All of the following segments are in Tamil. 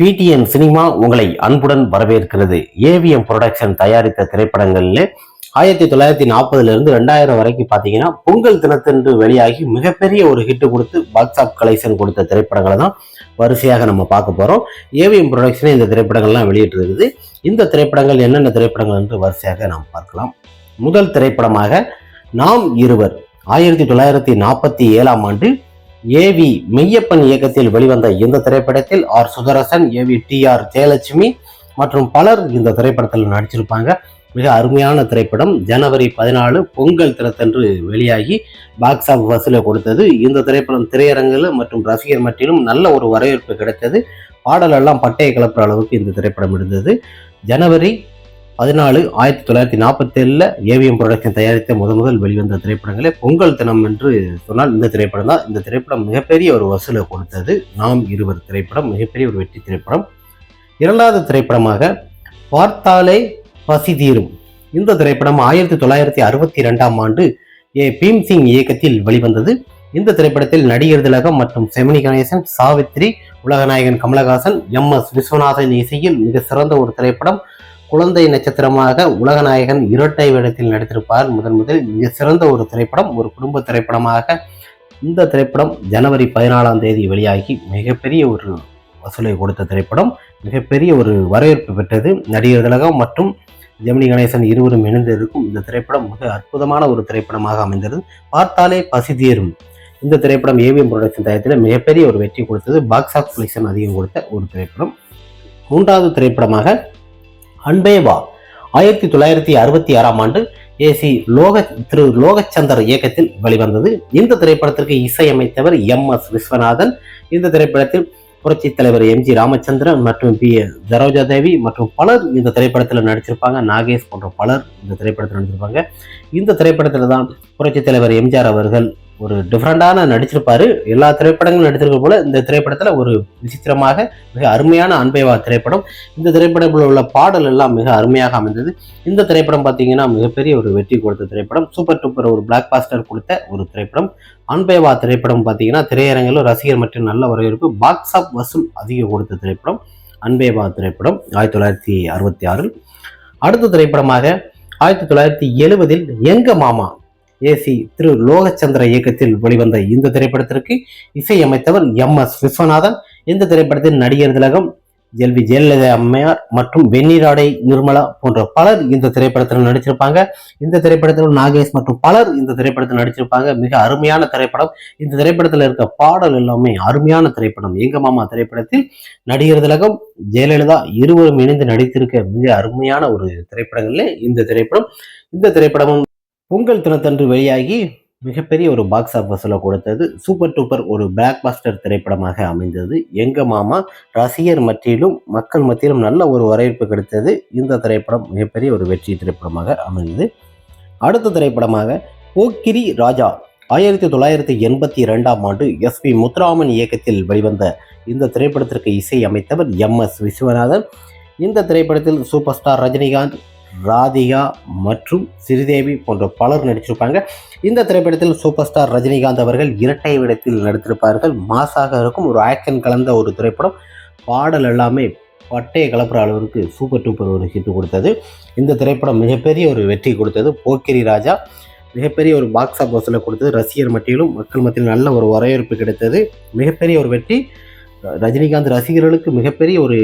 பிடிஎன் சினிமா உங்களை அன்புடன் வரவேற்கிறது. ஏவிஎம் புரொடக்ஷன் தயாரித்த திரைப்படங்களில் 1940 2000 வரைக்கும் பார்த்தீங்கன்னா பொங்கல் தினத்தன்று வெளியாகி மிகப்பெரிய ஒரு ஹிட் கொடுத்து பாக்ஸ் ஆஃப் கலெக்ஷன் கொடுத்த திரைப்படங்களை தான் வரிசையாக நம்ம பார்க்க போகிறோம். ஏவிஎம் புரொடக்ஷன் இந்த திரைப்படங்கள்லாம் வெளியிட்டிருக்குது. இந்த திரைப்படங்கள் என்னென்ன திரைப்படங்கள் என்று வரிசையாக நாம் பார்க்கலாம். முதல் திரைப்படமாக நாம் இருவர் 1947 ஏவி மெய்யப்பன் இயக்கத்தில் வெளிவந்த இந்த திரைப்படத்தில் ஆர் சுதரசன், ஏவி TR ஜெயலட்சுமி மற்றும் பலர் இந்த திரைப்படத்தில் நடிச்சிருப்பாங்க. மிக அருமையான திரைப்படம். ஜனவரி 14 பொங்கல் தினத்தன்று வெளியாகி பாக்ஸ் ஆஃப் வசூலை கொடுத்தது. இந்த திரைப்படம் திரையரங்கில் மற்றும் ரசிகர் மட்டிலும் நல்ல ஒரு வரவேற்பு கிடைத்தது. பாடல் எல்லாம் பட்டையை கிளப்புற அளவுக்கு இந்த திரைப்படம் இருந்தது. ஜனவரி 14 1947 ஏவிஎம் புரொடக்ஷன் தயாரித்த முதல் வெளிவந்த திரைப்படங்களே பொங்கல் தினம் என்று சொன்னால் இந்த திரைப்படம் தான். இந்த திரைப்படம் மிகப்பெரிய ஒரு வசூலை கொடுத்தது. நாம் இருவர் திரைப்படம் மிகப்பெரிய ஒரு வெற்றி திரைப்படம். இரண்டாவது திரைப்படமாக பார்த்தாலே பசி தீரும். இந்த திரைப்படம் 1962 பீம்சிங் இயக்கத்தில் வெளிவந்தது. இந்த திரைப்படத்தில் நடிகர் திலகம் மற்றும் செமினி கணேசன், சாவித்ரி, உலகநாயகன் கமலஹாசன், MS விஸ்வநாதன் இசையில் மிக சிறந்த ஒரு திரைப்படம். குழந்தை நட்சத்திரமாக உலகநாயகன் இரட்டை வேடத்தில் நடித்திருப்பார். முதலில் மிக சிறந்த ஒரு திரைப்படம், ஒரு குடும்ப திரைப்படமாக இந்த திரைப்படம் ஜனவரி 14 வெளியாகி மிகப்பெரிய ஒரு வசூலை கொடுத்த திரைப்படம். மிகப்பெரிய ஒரு வரவேற்பு பெற்றது. நடிகர் திலகம் மற்றும் ஜெமினி கணேசன் இருவரும் இணைந்து இருக்கும் இந்த திரைப்படம் மிக அற்புதமான ஒரு திரைப்படமாக அமைந்தது. பார்த்தாலே பசி தீரும். இந்த திரைப்படம் ஏவிஎம் புரொடக்ஷன் தயாரித்தில் மிகப்பெரிய ஒரு வெற்றி கொடுத்தது. பாக்ஸ் ஆஃப் கலெக்ஷன் அதிகம் கொடுத்த ஒரு திரைப்படம். மூன்றாவது திரைப்படமாக அன்பே வா 1966 திரு லோகச்சந்தர் இயக்கத்தில் வெளிவந்தது. இந்த திரைப்படத்திற்கு இசையமைத்தவர் MS விஸ்வநாதன். இந்த திரைப்படத்தில் புரட்சி தலைவர் MG ராமச்சந்திரன் மற்றும் சரோஜா தேவி மற்றும் பலர் இந்த திரைப்படத்தில் நடிச்சிருப்பாங்க. நாகேஷ் போன்ற பலர் இந்த திரைப்படத்தில் நடிச்சிருப்பாங்க. இந்த திரைப்படத்தில் தான் புரட்சி தலைவர் MGR அவர்கள் ஒரு டிஃப்ரெண்டான நடிச்சிருப்பாரு. எல்லா திரைப்படங்களும் நடிச்சிருக்க போல இந்த திரைப்படத்தில் ஒரு விசித்திரமாக மிக அருமையான அன்பேவா திரைப்படம். இந்த திரைப்படத்தில் உள்ள பாடல் எல்லாம் மிக அருமையாக அமைந்தது. இந்த திரைப்படம் பார்த்தீங்கன்னா மிகப்பெரிய ஒரு வெற்றி கொடுத்த திரைப்படம். சூப்பர் டூப்பர் ஒரு பிளாக் பாஸ்டர் கொடுத்த ஒரு திரைப்படம். அன்பேவா திரைப்படம் பார்த்தீங்கன்னா திரையரங்கிலும் ரசிகர் மற்றும் நல்ல வரவேற்பு, பாக்ஸ் ஆஃப் வசூல் அதிகம் கொடுத்த திரைப்படம் அன்பேவா திரைப்படம் 1966. அடுத்த திரைப்படமாக 1970 எங்க மாமா திரு லோகச்சந்திர இயக்கத்தில் வெளிவந்த இந்த திரைப்படத்திற்கு இசையமைத்தவர் MS விஸ்வநாதன். இந்த திரைப்படத்தில் நடிகர் திலகம், LV ஜெயலலிதா அம்மையார் மற்றும் வெந்நீராடை நிர்மலா போன்ற பலர் இந்த திரைப்படத்தில் நடிச்சிருப்பாங்க. இந்த திரைப்படத்தில் நாகேஷ் மற்றும் பலர் இந்த திரைப்படத்தில் நடிச்சிருப்பாங்க. மிக அருமையான திரைப்படம். இந்த திரைப்படத்தில் இருக்க பாடல் எல்லாமே அருமையான திரைப்படம். எங்க மாமா திரைப்படத்தில் நடிகர் திலகம், ஜெயலலிதா இருவரும் இணைந்து நடித்திருக்க மிக அருமையான ஒரு திரைப்படங்களே இந்த திரைப்படம். இந்த திரைப்படமும் பொங்கல் தினத்தன்று வெளியாகி மிகப்பெரிய ஒரு பாக்ஸ் ஆஃப் வசூலை கொடுத்தது. சூப்பர் டூப்பர் ஒரு பிளாக் பாஸ்டர் திரைப்படமாக அமைந்தது. எங்க மாமா ரசிகர் மத்தியிலும் மக்கள் மத்தியிலும் நல்ல ஒரு வரவேற்பு கிடைத்தது. இந்த திரைப்படம் மிகப்பெரிய ஒரு வெற்றி திரைப்படமாக அமைந்தது. அடுத்த திரைப்படமாக போக்கிரி ராஜா 1982 SP முத்துராமன் இயக்கத்தில் வெளிவந்த இந்த திரைப்படத்திற்கு இசை அமைத்தவர் MS விஸ்வநாதன். இந்த திரைப்படத்தில் சூப்பர் ஸ்டார் ரஜினிகாந்த், ராதிகா மற்றும் ஸ்ரீதேவி போன்ற பலர் நடிச்சிருப்பாங்க. இந்த திரைப்படத்தில் சூப்பர் ஸ்டார் ரஜினிகாந்த் அவர்கள் இரட்டை வேடத்தில் நடித்திருப்பார்கள். மாசாக இருக்கும் ஒரு ஆக்ஷன் கலந்த ஒரு திரைப்படம். பாடல் எல்லாமே பட்டையை கலப்புற அளவிற்கு சூப்பர் டூப்பர் ஒரு ஹிட் கொடுத்தது. இந்த திரைப்படம் மிகப்பெரிய ஒரு வெற்றி கொடுத்தது. போக்கிரி ராஜா மிகப்பெரிய ஒரு பாக்ஸ் ஆஃப் வசூலை கொடுத்தது. ரசிகர் மத்தியிலும் மக்கள் மத்தியிலும் நல்ல ஒரு வரவேற்பு கிடைத்தது. மிகப்பெரிய ஒரு வெற்றி. ரஜினிகாந்த் ரசிகர்களுக்கு மிகப்பெரிய ஒரு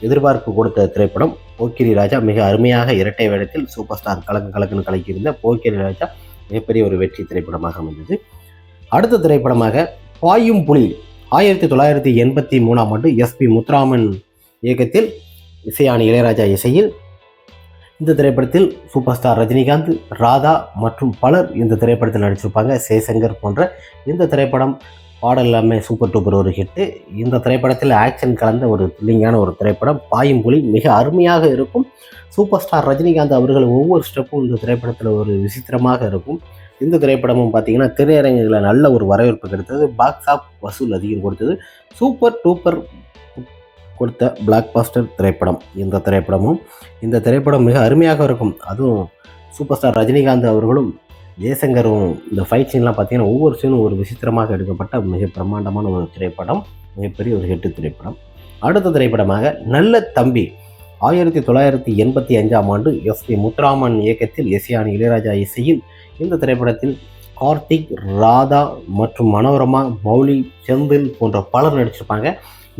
எதிர்பார்ப்பு கொடுத்த திரைப்படம் போக்கிரி ராஜா. மிக அருமையாக இரட்டை வேடத்தில் சூப்பர் ஸ்டார் கலக்குன்னு கலக்கியிருந்த போக்கிரி ராஜா மிகப்பெரிய ஒரு வெற்றி திரைப்படமாக அமைந்தது. அடுத்த திரைப்படமாக பாயும் புலி 1983 SP முத்துராமன் இயக்கத்தில் இசையானி இளையராஜா இசையில் இந்த திரைப்படத்தில் சூப்பர் ஸ்டார் ரஜினிகாந்த், ராதா மற்றும் பலர் இந்த திரைப்படத்தில் நடிச்சிருப்பாங்க. சேசங்கர் போன்ற இந்த திரைப்படம் பாடல் எல்லாமே சூப்பர் டூப்பர் ஒரு ஹிட்டு. இந்த திரைப்படத்தில் ஆக்ஷன் கலந்த ஒரு த்ரில்லிங்கான ஒரு திரைப்படம். பாயும் புலி மிக அருமையாக இருக்கும். சூப்பர் ஸ்டார் ரஜினிகாந்த் அவர்கள் ஒவ்வொரு ஸ்டெப்பும் இந்த திரைப்படத்தில் ஒரு விசித்திரமாக இருக்கும். இந்த திரைப்படமும் பார்த்தீங்கன்னா திரையரங்குகளில் நல்ல ஒரு வரவேற்பு கிடைத்தது. பாக்ஸ் ஆஃப் வசூல் அதிகம் கொடுத்தது. சூப்பர் டூப்பர் கொடுத்த பிளாக் பாஸ்டர் திரைப்படம் இந்த திரைப்படம் மிக அருமையாக இருக்கும். அதுவும் சூப்பர் ஸ்டார் ரஜினிகாந்த் அவர்களும் ஜெயசங்கரும் இந்த ஃபைட் சீன்லாம் பார்த்தீங்கன்னா ஒவ்வொரு சீனும் ஒரு விசித்திரமாக எடுக்கப்பட்ட மிக பிரம்மாண்டமான ஒரு திரைப்படம். மிகப்பெரிய ஒரு ஹிட் திரைப்படம். அடுத்த திரைப்படமாக நல்ல தம்பி 1985ஆம் ஆண்டு எஸ்.பி. முத்துராமன் இயக்கத்தில் இசையானி இளையராஜா இசையில் இந்த திரைப்படத்தில் கார்த்திக், ராதா மற்றும் மனோரமா, மௌலி, செந்தில் போன்ற பலர் நடிச்சிருப்பாங்க.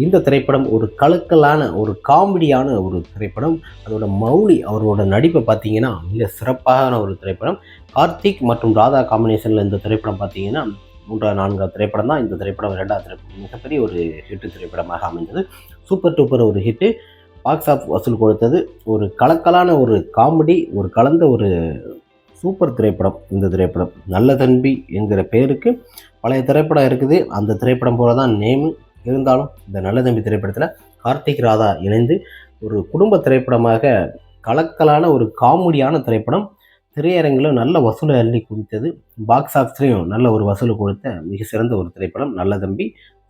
இந்த திரைப்படம் ஒரு கலக்கலான ஒரு காமெடியான ஒரு திரைப்படம். அதோட மௌலி அவரோட நடிப்பை பார்த்தீங்கன்னா மிக சிறப்பான ஒரு திரைப்படம். கார்த்திக் மற்றும் ராதா காம்பினேஷனில் இந்த திரைப்படம் பார்த்தீங்கன்னா 3-4 திரைப்படம் தான். இந்த திரைப்படம் 2வது திரைப்படம் மிகப்பெரிய ஒரு ஹிட்டு திரைப்படமாக அமைந்தது. சூப்பர் டூப்பர் ஒரு ஹிட்டு. பாக்ஸ் ஆஃப் வசூல் கொடுத்தது. ஒரு கலக்கலான ஒரு காமெடி, ஒரு கலந்த ஒரு சூப்பர் திரைப்படம் இந்த திரைப்படம். நல்ல தம்பி என்கிற பேருக்கு பழைய திரைப்படம் இருக்குது. அந்த திரைப்படம் போல தான் நேமு. இருந்தாலும் இந்த நல்ல தம்பி திரைப்படத்தில் கார்த்திக், ராதா இணைந்து ஒரு குடும்ப திரைப்படமாக கலக்கலான ஒரு காமெடியான திரைப்படம். திரையரங்கில் நல்ல வசூலை அள்ளி குவித்தது. பாக்ஸ் ஆஃபீஸ்லையும் நல்ல ஒரு வசூல் கொடுத்த மிக சிறந்த ஒரு திரைப்படம் நல்ல தம்பி.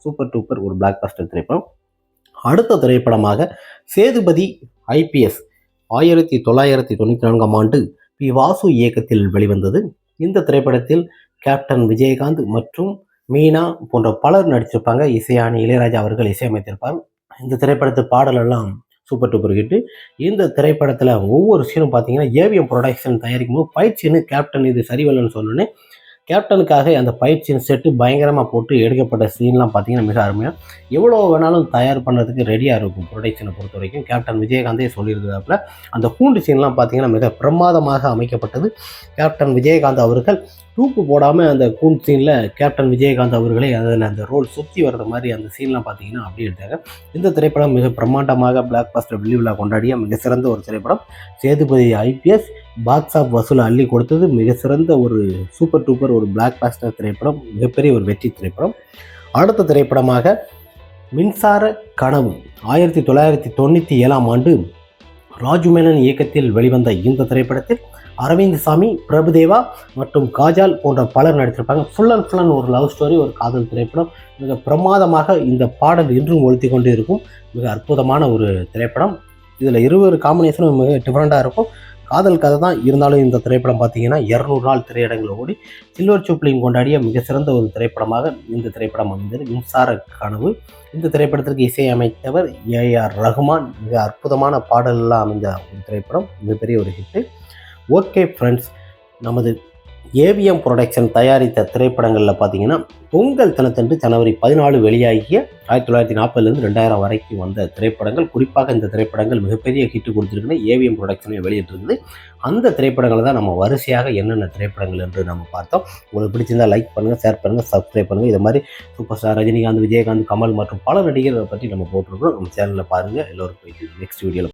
சூப்பர் டூப்பர் ஒரு பிளாக் பஸ்டர் திரைப்படம். அடுத்த திரைப்படமாக சேதுபதி IPS 1994ஆம் ஆண்டு பி. வாசு இயக்கத்தில் வெளிவந்தது. இந்த திரைப்படத்தில் கேப்டன் விஜயகாந்த் மற்றும் மீனா போன்ற பலர் நடிச்சிருப்பாங்க. இசையானி இளையராஜா அவர்கள் இசையமைத்திருப்பார். இந்த திரைப்படத்து பாடலெல்லாம் சூப்பர் டூப்பர் ஹிட்டு. இந்த திரைப்படத்தில் ஒவ்வொரு சீனும் பார்த்தீங்கன்னா ஏவிஎம் ப்ரொடக்ஷன் தயாரிக்கும் போது ஃபைட் சீனு கேப்டன் இது சரிவல்லன்னு சொன்னோன்னே கேப்டனுக்காக அந்த ஃபைட் சீன் செட்டு பயங்கரமாக போட்டு எடுக்கப்பட்ட சீன்லாம் பார்த்தீங்கன்னா மிக அருமையாக எவ்வளோ வேணாலும் தயார் பண்ணுறதுக்கு ரெடியாக இருக்கும். ப்ரொடக்ஷனை பொறுத்த வரைக்கும் கேப்டன் விஜயகாந்தே சொல்லியிருந்தாப்புல அந்த கூண்டு சீன்லாம் பார்த்தீங்கன்னா மிக பிரமாதமாக அமைக்கப்பட்டது. கேப்டன் விஜயகாந்த் அவர்கள் தூக்கு போடாமல் அந்த கூண்டு சீனில் கேப்டன் விஜயகாந்த் அவர்களே அதில் அந்த ரோல் சுற்றி வர்ற மாதிரி அந்த சீன்லாம் பார்த்தீங்கன்னா அப்படி எடுத்தாங்க. இந்த திரைப்படம் மிக பிரம்மாண்டமாக பிளாக் பஸ்டர் வெள்ளி விழா கொண்டாடிய மிக சிறந்த ஒரு திரைப்படம். சேதுபதி IPS பாக்ஸ் ஆஃப் வசூல் அள்ளி கொடுத்தது. மிக சிறந்த ஒரு சூப்பர் டூப்பர் ஒரு பிளாக் பஸ்டர் திரைப்படம். மிகப்பெரிய ஒரு வெற்றி திரைப்படம். அடுத்த திரைப்படமாக மின்சார கனவு 1997ஆம் ஆண்டு ராஜுமேனன் இயக்கத்தில் வெளிவந்த இந்த திரைப்படத்தில் அரவிந்த் சாமி, பிரபுதேவா மற்றும் காஜால் போன்ற பலர் நடித்திருப்பாங்க. ஃபுல் அண்ட் ஃபுல் ஒரு லவ் ஸ்டோரி, ஒரு காதல் திரைப்படம். மிக பிரமாதமாக இந்த பாடல் இன்றும் ஒழித்து கொண்டு இருக்கும். மிக அற்புதமான ஒரு திரைப்படம். இதில் இருவர் காம்பினேஷனும் மிக டிஃப்ரெண்ட்டாக இருக்கும். காதல் கதை தான் இருந்தாலும் இந்த திரைப்படம் பார்த்தீங்கன்னா 200 நாள் திரையரங்கில் ஓடி சில்வர் ஜூப்ளியும் கொண்டாடிய மிக சிறந்த ஒரு திரைப்படமாக இந்த திரைப்படம் அமைந்தது. மின்சார கனவு. இந்த திரைப்படத்திற்கு இசையமைத்தவர் AR ரஹ்மான். மிக அற்புதமான பாடலெல்லாம் அமைந்த ஒரு திரைப்படம். மிகப்பெரிய ஒரு ஹிட்டு. ஓகே ஃப்ரெண்ட்ஸ், நமது ஏவிஎம் ப்ரொடக்ஷன் தயாரித்த திரைப்படங்களில் பார்த்தீங்கன்னா பொங்கல் தினத்தன்று ஜனவரி 14 வெளியாகிய 1940லேருந்து 2000 வரைக்கும் வந்த திரைப்படங்கள். குறிப்பாக இந்த திரைப்படங்கள் மிகப்பெரிய ஹிட்டு கொடுத்துருக்குன்னு ஏவிஎம் ப்ரொடக்ஷனை வெளியிட்டிருக்குது. அந்த திரைப்படங்களை தான் நம்ம வரிசையாக என்னென்ன திரைப்படங்கள் என்று நம்ம பார்த்தோம். உங்களுக்கு பிடிச்சிருந்தால் லைக் பண்ணுங்கள், ஷேர் பண்ணுங்கள், சப்ஸ்கிரைப் பண்ணுங்கள். இது மாதிரி சூப்பர் ஸ்டார் ரஜினிகாந்த், விஜயகாந்த், கமல் மற்றும் பல நடிகர்களை பற்றி நம்ம போட்டிருக்கிறோம். நம்ம சேனலில் பாருங்கள். எல்லோருக்கும் நெக்ஸ்ட் வீடியோவில்